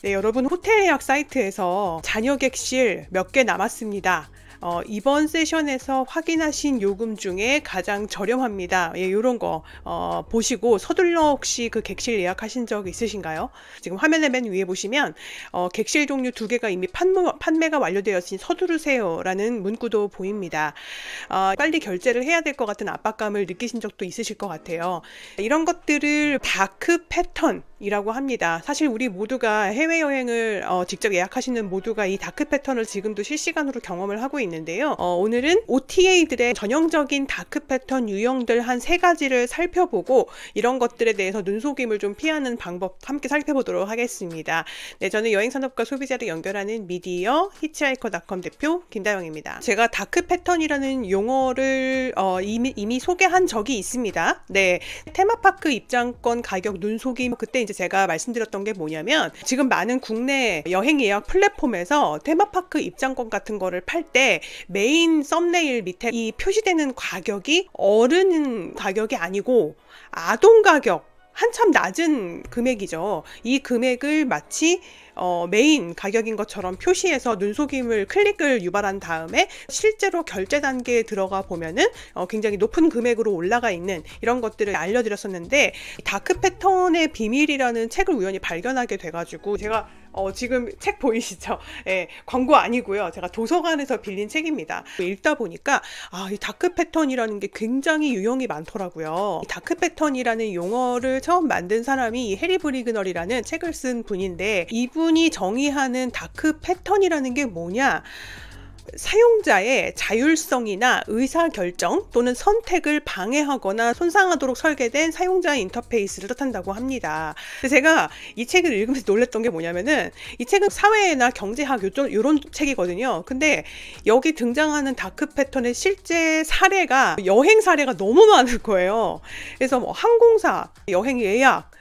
네, 여러분 호텔 예약 사이트에서 자녀 객실 몇 개 남았습니다. 이번 세션에서 확인하신 요금 중에 가장 저렴합니다. 예, 요런 거 보시고 서둘러 혹시 그 객실 예약하신 적 있으신가요? 지금 화면에 맨 위에 보시면 객실 종류 2개가 이미 판매가 완료되었으니 서두르세요 라는 문구도 보입니다. 빨리 결제를 해야 될 것 같은 압박감을 느끼신 적도 있으실 것 같아요. 이런 것들을 다크 패턴이라고 합니다. 사실 우리 모두가 해외여행을 직접 예약하시는 모두가 이 다크 패턴을 지금도 실시간으로 경험을 하고 있는데요. 오늘은 OTA들의 전형적인 다크 패턴 유형들 한 3가지를 살펴보고 이런 것들에 대해서 눈속임을 좀 피하는 방법 함께 살펴보도록 하겠습니다. 네, 저는 여행산업과 소비자를 연결하는 미디어 히치하이커닷컴 대표 김다영입니다. 제가 다크 패턴이라는 용어를 이미 소개한 적이 있습니다. 네, 테마파크 입장권 가격 눈속임, 그때 이제 제가 말씀드렸던 게 뭐냐면 지금 많은 국내 여행 예약 플랫폼에서 테마파크 입장권 같은 거를 팔 때 메인 썸네일 밑에 이 표시되는 가격이 어른 가격이 아니고 아동 가격, 한참 낮은 금액이죠. 이 금액을 마치 메인 가격인 것처럼 표시해서 눈속임을 클릭을 유발한 다음에 실제로 결제 단계에 들어가 보면은 굉장히 높은 금액으로 올라가 있는 이런 것들을 알려드렸었는데, 다크 패턴의 비밀이라는 책을 우연히 발견하게 돼가지고 제가 지금 책 보이시죠? 예, 광고 아니고요. 제가 도서관에서 빌린 책입니다. 읽다 보니까 이 다크 패턴이라는 게 굉장히 유형이 많더라고요. 이 다크 패턴이라는 용어를 처음 만든 사람이 해리 브리그널이라는 책을 쓴 분인데, 이분이 정의하는 다크 패턴이라는 게 뭐냐? 사용자의 자율성이나 의사결정 또는 선택을 방해하거나 손상하도록 설계된 사용자 인터페이스를 뜻한다고 합니다. 제가 이 책을 읽으면서 놀랬던 게 뭐냐면은, 이 책은 사회나 경제학 요런 책이거든요. 근데 여기 등장하는 다크 패턴의 실제 사례가, 여행 사례가 너무 많을 거예요. 그래서 뭐 항공사, 여행 예약,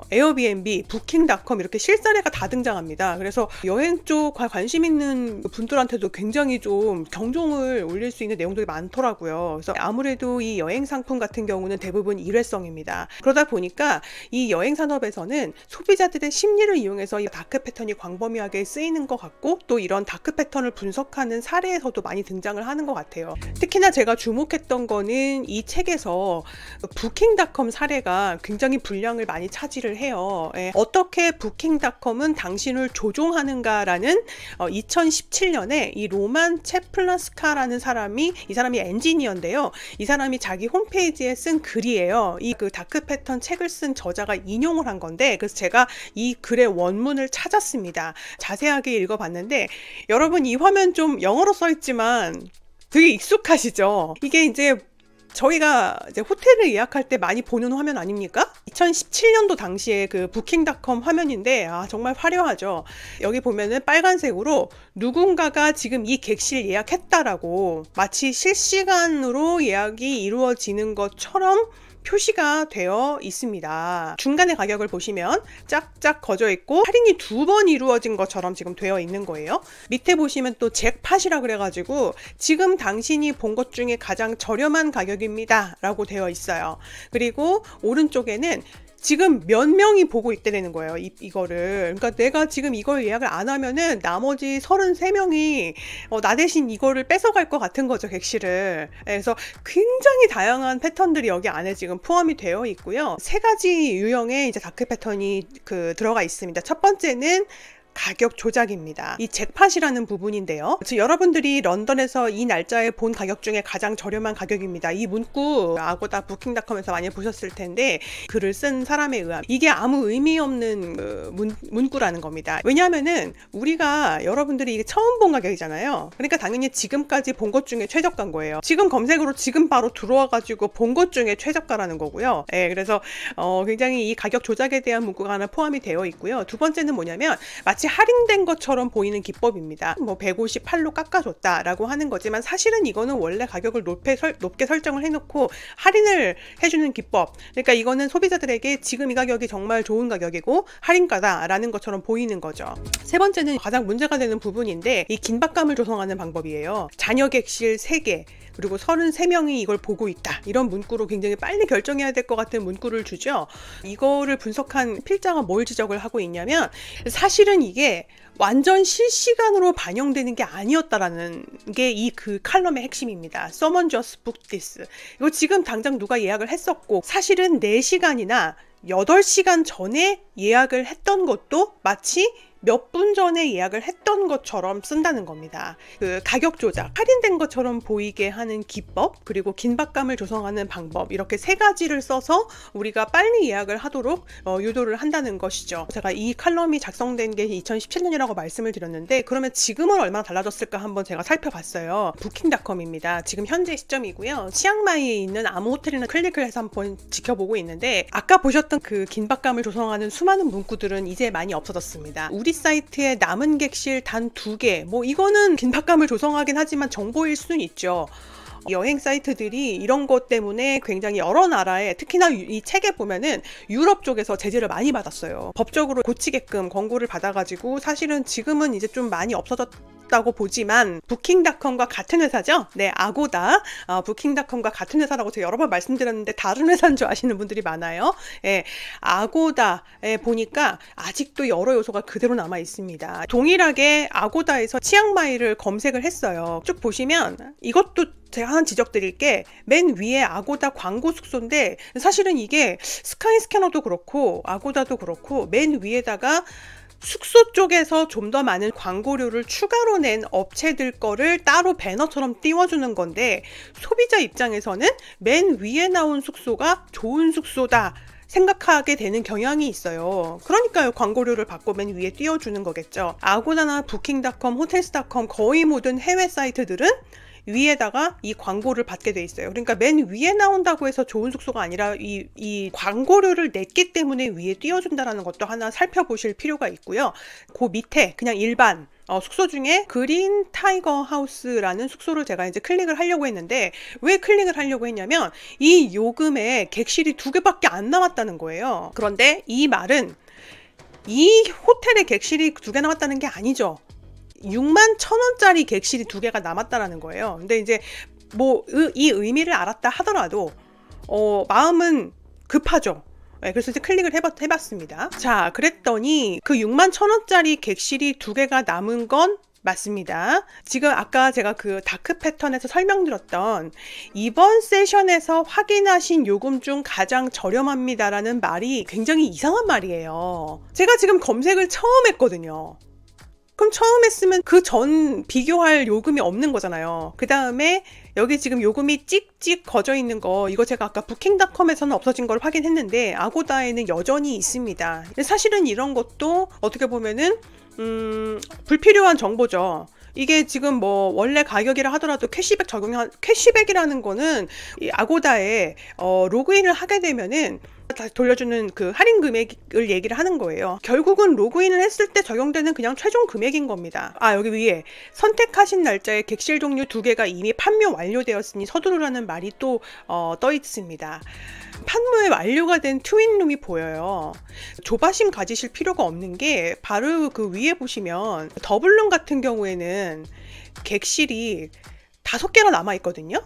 에어비앤비, 부킹닷컴 이렇게 실사례가 다 등장합니다. 그래서 여행 쪽과 관심 있는 분들한테도 굉장히 좀 경종을 울릴 수 있는 내용들이 많더라고요. 그래서 아무래도 이 여행 상품 같은 경우는 대부분 일회성입니다. 그러다 보니까 이 여행 산업에서는 소비자들의 심리를 이용해서 이 다크 패턴이 광범위하게 쓰이는 것 같고, 또 이런 다크 패턴을 분석하는 사례에서도 많이 등장을 하는 것 같아요. 특히나 제가 주목했던 거는 이 책에서 부킹닷컴 사례가 굉장히 분량을 많이 차지를 해요. 예. 어떻게 부킹닷컴은 당신을 조종하는가라는 2017년에 이 로만 체플라스카라는 사람이, 이 사람이 엔지니어인데요. 이 사람이 자기 홈페이지에 쓴 글이에요. 이 그 다크 패턴 책을 쓴 저자가 인용을 한 건데, 그래서 제가 이 글의 원문을 찾았습니다. 자세하게 읽어봤는데, 여러분 이 화면 좀 영어로 써 있지만 되게 익숙하시죠? 이게 이제 저희가 이제 호텔을 예약할 때 많이 보는 화면 아닙니까? 2017년도 당시에 그 부킹닷컴 화면인데 정말 화려하죠. 여기 보면은 빨간색으로 누군가가 지금 이 객실 예약했다라고 마치 실시간으로 예약이 이루어지는 것처럼 표시가 되어 있습니다. 중간에 가격을 보시면 짝짝 거져 있고 할인이 2번 이루어진 것처럼 지금 되어 있는 거예요. 밑에 보시면 또 잭팟이라 그래가지고 지금 당신이 본 것 중에 가장 저렴한 가격입니다 라고 되어 있어요. 그리고 오른쪽에는 지금 몇 명이 보고 있다는 거예요. 이거를. 그러니까 내가 지금 이걸 예약을 안 하면은 나머지 33명이 나 대신 이거를 뺏어갈 것 같은 거죠, 객실을. 그래서 굉장히 다양한 패턴들이 여기 안에 지금 포함이 되어 있고요. 3가지 유형의 이제 다크 패턴이 들어가 있습니다. 첫 번째는 가격 조작입니다. 이 잭팟이라는 부분인데요. 지금 여러분들이 런던에서 이 날짜에 본 가격 중에 가장 저렴한 가격입니다. 이 문구 아고다 부킹닷컴에서 많이 보셨을 텐데, 글을 쓴 사람에 의하면 이게 아무 의미 없는 문구라는 겁니다. 왜냐하면은 우리가, 여러분들이 이게 처음 본 가격이잖아요. 그러니까 당연히 지금까지 본 것 중에 최저가인 거예요. 지금 검색으로 지금 바로 들어와가지고 본 것 중에 최저가라는 거고요. 네, 그래서 굉장히 이 가격 조작에 대한 문구가 하나 포함이 되어 있고요. 두 번째는 뭐냐면, 마치 할인된 것처럼 보이는 기법입니다. 뭐 158로 깎아줬다라고 하는 거지만 사실은 이거는 원래 가격을 높게 설정을 해놓고 할인을 해주는 기법. 그러니까 이거는 소비자들에게 지금 이 가격이 정말 좋은 가격이고 할인가다라는 것처럼 보이는 거죠. 세 번째는 가장 문제가 되는 부분인데 이 긴박감을 조성하는 방법이에요. 자녀 객실 3개 그리고 33명이 이걸 보고 있다. 이런 문구로 굉장히 빨리 결정해야 될 것 같은 문구를 주죠. 이거를 분석한 필자가 뭘 지적을 하고 있냐면 사실은 이게 완전 실시간으로 반영되는 게 아니었다라는 게 이 그 칼럼의 핵심입니다. Someone just booked this. 이거 지금 당장 누가 예약을 했었고 사실은 4시간이나 8시간 전에 예약을 했던 것도 마치 몇 분 전에 예약을 했던 것처럼 쓴다는 겁니다. 그 가격 조작, 할인된 것처럼 보이게 하는 기법, 그리고 긴박감을 조성하는 방법, 이렇게 3가지를 써서 우리가 빨리 예약을 하도록 유도를 한다는 것이죠. 제가 이 칼럼이 작성된 게 2017년이라고 말씀을 드렸는데 그러면 지금은 얼마나 달라졌을까 한번 제가 살펴봤어요. 부킹닷컴입니다. 지금 현재 시점이고요. 치앙마이에 있는 아무 호텔이나 클릭을 해서 한번 지켜보고 있는데 아까 보셨던 그 긴박감을 조성하는 수많은 문구들은 이제 많이 없어졌습니다. 우리 사이트에 남은 객실 단 2개, 뭐 이거는 긴박감을 조성하긴 하지만 정보일 수는 있죠. 여행 사이트들이 이런 것 때문에 굉장히 여러 나라에, 특히나 이 책에 보면은 유럽 쪽에서 제재를 많이 받았어요. 법적으로 고치게끔 권고를 받아가지고 사실은 지금은 이제 좀 많이 없어졌다고 보지만 부킹닷컴과 같은 회사죠. 네, 아고다. 부킹닷컴과 같은 회사라고 제가 여러 번 말씀드렸는데 다른 회사인 줄 아시는 분들이 많아요. 예, 아고다에 보니까 아직도 여러 요소가 그대로 남아 있습니다. 동일하게 아고다에서 치앙마이를 검색을 했어요. 쭉 보시면 이것도 제가 하나 지적드릴 게 맨 위에 아고다 광고 숙소인데 사실은 이게 스카이스캐너도 그렇고 아고다도 그렇고 맨 위에다가 숙소 쪽에서 좀 더 많은 광고료를 추가로 낸 업체들 거를 따로 배너처럼 띄워주는 건데 소비자 입장에서는 맨 위에 나온 숙소가 좋은 숙소다 생각하게 되는 경향이 있어요. 그러니까요, 광고료를 받고 맨 위에 띄워주는 거겠죠. 아고다나 부킹닷컴, 호텔스닷컴 거의 모든 해외 사이트들은 위에다가 이 광고를 받게 돼 있어요. 그러니까 맨 위에 나온다고 해서 좋은 숙소가 아니라 이 광고료를 냈기 때문에 위에 띄워준다는 것도 하나 살펴보실 필요가 있고요. 그 밑에 그냥 일반 숙소 중에 그린 타이거 하우스라는 숙소를 제가 이제 클릭을 하려고 했는데 왜 클릭을 하려고 했냐면 이 요금에 객실이 2개밖에 안 남았다는 거예요. 그런데 이 말은 이 호텔에 객실이 2개 남았다는 게 아니죠. 61,000원짜리 객실이 2개가 남았다라는 거예요. 근데 이제 뭐 이 의미를 알았다 하더라도 마음은 급하죠. 네, 그래서 이제 클릭을 해봤습니다. 자, 그랬더니 그 61,000원짜리 객실이 2개가 남은 건 맞습니다. 지금 아까 제가 그 다크 패턴에서 설명드렸던 이번 세션에서 확인하신 요금 중 가장 저렴합니다라는 말이 굉장히 이상한 말이에요. 제가 지금 검색을 처음 했거든요. 그럼 처음 했으면 그 전 비교할 요금이 없는 거잖아요. 그 다음에 여기 지금 요금이 찍찍 거져 있는 거, 이거 제가 아까 부킹닷컴에서는 없어진 걸 확인했는데 아고다에는 여전히 있습니다. 사실은 이런 것도 어떻게 보면은 불필요한 정보죠. 이게 지금 뭐 원래 가격이라 하더라도 캐시백이라는 거는 이 아고다에 로그인을 하게 되면은 다시 돌려주는 그 할인 금액을 얘기를 하는 거예요. 결국은 로그인을 했을 때 적용되는 그냥 최종 금액인 겁니다. 여기 위에 선택하신 날짜에 객실 종류 2개가 이미 판매 완료되었으니 서두르라는 말이 또 떠 있습니다. 판매 완료가 된 트윈룸이 보여요. 조바심 가지실 필요가 없는 게 바로 그 위에 보시면 더블룸 같은 경우에는 객실이 5개나 남아 있거든요.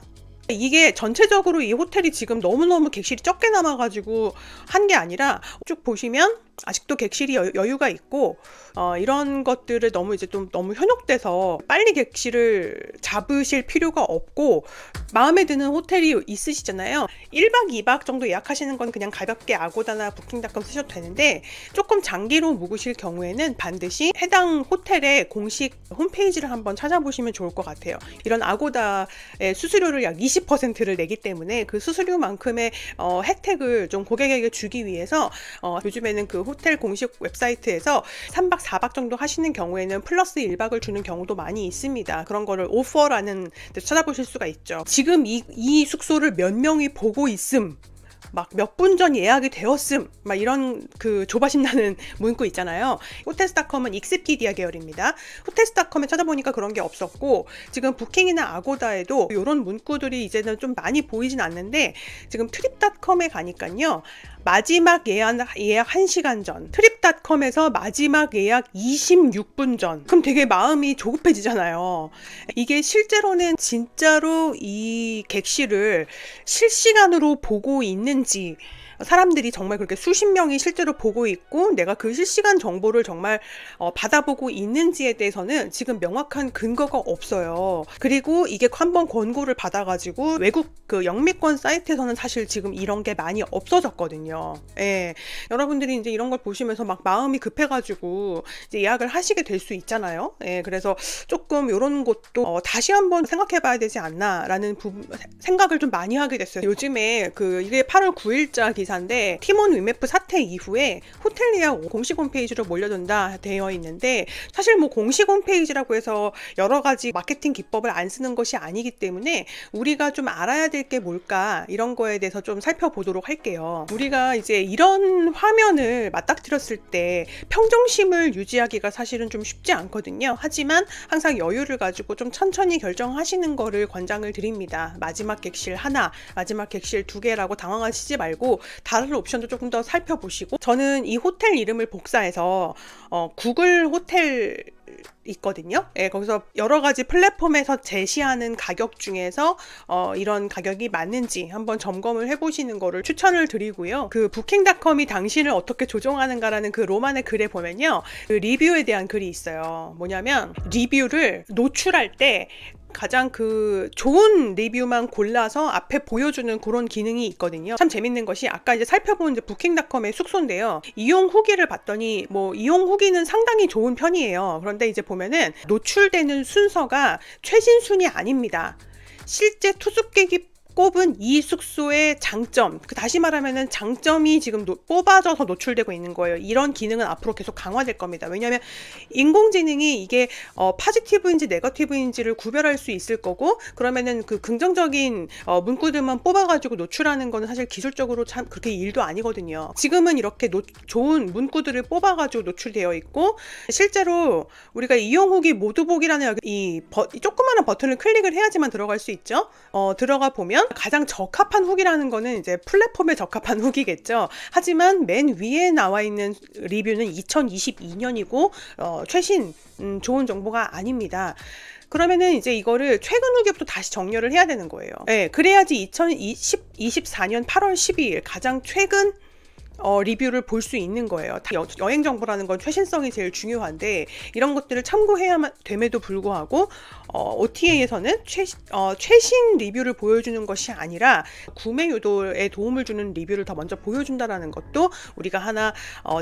이게 전체적으로 이 호텔이 지금 너무너무 객실이 적게 남아가지고 한 게 아니라 쭉 보시면 아직도 객실이 여유가 있고 이런 것들을 너무 이제 좀 너무 현혹돼서 빨리 객실을 잡으실 필요가 없고 마음에 드는 호텔이 있으시잖아요. 1박 2박 정도 예약하시는 건 그냥 가볍게 아고다나 부킹닷컴 쓰셔도 되는데 조금 장기로 묵으실 경우에는 반드시 해당 호텔의 공식 홈페이지를 한번 찾아보시면 좋을 것 같아요. 이런 아고다의 수수료를 약 20%를 내기 때문에 그 수수료만큼의 혜택을 좀 고객에게 주기 위해서 요즘에는 그 호텔 공식 웹사이트에서 3박 4박 정도 하시는 경우에는 플러스 1박을 주는 경우도 많이 있습니다. 그런 거를 오퍼라는 데서 찾아보실 수가 있죠. 지금 이 숙소를 몇 명이 보고 있음 막 몇 분 전 예약이 되었음 막 이런 그 조바심 나는 문구 있잖아요. 호텔스닷컴은 익스피디아 계열입니다. 호텔스닷컴에 찾아보니까 그런 게 없었고, 지금 부킹이나 아고다에도 이런 문구들이 이제는 좀 많이 보이진 않는데, 지금 트립닷컴에 가니까요, 마지막 예약 1시간 전, 트립닷컴에서 마지막 예약 26분 전. 그럼 되게 마음이 조급해지잖아요. 이게 실제로는 진짜로 이 객실을 실시간으로 보고 있는지, 사람들이 정말 그렇게 수십 명이 실제로 보고 있고 내가 그 실시간 정보를 정말 받아보고 있는지에 대해서는 지금 명확한 근거가 없어요. 그리고 이게 한번 권고를 받아가지고 외국 그 영미권 사이트에서는 사실 지금 이런 게 많이 없어졌거든요. 예. 여러분들이 이제 이런 걸 보시면서 막 마음이 급해가지고 이제 예약을 하시게 될 수 있잖아요. 예. 그래서 조금 이런 것도 다시 한번 생각해봐야 되지 않나라는 생각을 좀 많이 하게 됐어요. 요즘에 이게 8월 9일자 기사인데, 티몬 위메프 사태 이후에 호텔 예약 공식 홈페이지로 몰려든다 되어 있는데, 사실 뭐 공식 홈페이지라고 해서 여러 가지 마케팅 기법을 안 쓰는 것이 아니기 때문에 우리가 좀 알아야 될 게 뭘까, 이런 거에 대해서 좀 살펴보도록 할게요. 우리가 이제 이런 화면을 맞닥뜨렸을 때 평정심을 유지하기가 사실은 좀 쉽지 않거든요. 하지만 항상 여유를 가지고 좀 천천히 결정하시는 거를 권장을 드립니다. 마지막 객실 하나, 마지막 객실 2개라고 당황하시지 말고 다른 옵션도 조금 더 살펴보시고, 저는 이 호텔 이름을 복사해서 구글 호텔 있거든요. 예, 거기서 여러 가지 플랫폼에서 제시하는 가격 중에서 이런 가격이 맞는지 한번 점검을 해보시는 거를 추천을 드리고요. 그 부킹닷컴이 당신을 어떻게 조종하는가라는 그 로만의 글에 보면요, 그 리뷰에 대한 글이 있어요. 뭐냐면 리뷰를 노출할 때 가장 그 좋은 리뷰만 골라서 앞에 보여주는 그런 기능이 있거든요. 참 재밌는 것이, 아까 이제 살펴본 이제 부킹닷컴의 숙소인데요, 이용 후기를 봤더니 뭐 이용 후기는 상당히 좋은 편이에요. 그런데 이제 보면은 노출되는 순서가 최신순이 아닙니다. 실제 투숙객이 꼽은 이 숙소의 장점, 다시 말하면은 장점이 지금 뽑아져서 노출되고 있는 거예요. 이런 기능은 앞으로 계속 강화될 겁니다. 왜냐하면 인공지능이 이게 포지티브인지 네거티브인지를 구별할 수 있을 거고, 그러면은 그 긍정적인 문구들만 뽑아가지고 노출하는 거는 사실 기술적으로 참 그렇게 일도 아니거든요. 지금은 이렇게 좋은 문구들을 뽑아가지고 노출되어 있고, 실제로 우리가 이용 후기 모두 보기라는 이 조그마한 버튼을 클릭을 해야지만 들어갈 수 있죠. 들어가 보면 가장 적합한 후기라는 거는 이제 플랫폼에 적합한 후기겠죠. 하지만 맨 위에 나와 있는 리뷰는 2022년이고 최신 좋은 정보가 아닙니다. 그러면은 이제 이거를 최근 후기부터 다시 정렬을 해야 되는 거예요. 네, 그래야지 2024년 8월 12일 가장 최근 리뷰를 볼 수 있는 거예요. 여행 정보라는 건 최신성이 제일 중요한데, 이런 것들을 참고해야 됨에도 불구하고 OTA에서는 최신 리뷰를 보여주는 것이 아니라 구매 유도에 도움을 주는 리뷰를 더 먼저 보여준다는 것도 우리가 하나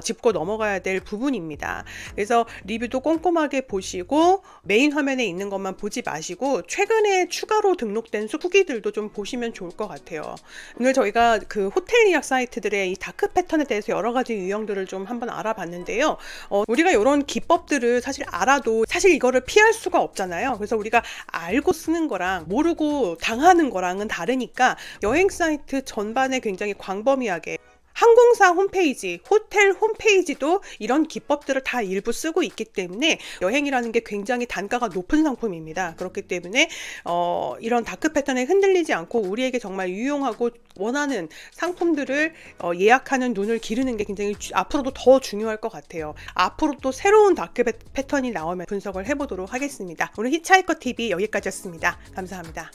짚고 넘어가야 될 부분입니다. 그래서 리뷰도 꼼꼼하게 보시고 메인 화면에 있는 것만 보지 마시고 최근에 추가로 등록된 후기들도 좀 보시면 좋을 것 같아요. 오늘 저희가 그 호텔 예약 사이트들의 이 다크 패턴에 대해서 여러 가지 유형들을 좀 한번 알아봤는데요. 우리가 이런 기법들을 사실 알아도 사실 이거를 피할 수가 없잖아요. 그래서 우리가 알고 쓰는 거랑 모르고 당하는 거랑은 다르니까 여행 사이트 전반에 굉장히 광범위하게, 항공사 홈페이지, 호텔 홈페이지도 이런 기법들을 다 일부 쓰고 있기 때문에 여행이라는 게 굉장히 단가가 높은 상품입니다. 그렇기 때문에 이런 다크 패턴에 흔들리지 않고 우리에게 정말 유용하고 원하는 상품들을 예약하는 눈을 기르는 게 굉장히 앞으로도 더 중요할 것 같아요. 앞으로 또 새로운 다크 패턴이 나오면 분석을 해보도록 하겠습니다. 오늘 히치하이커 TV 여기까지였습니다. 감사합니다.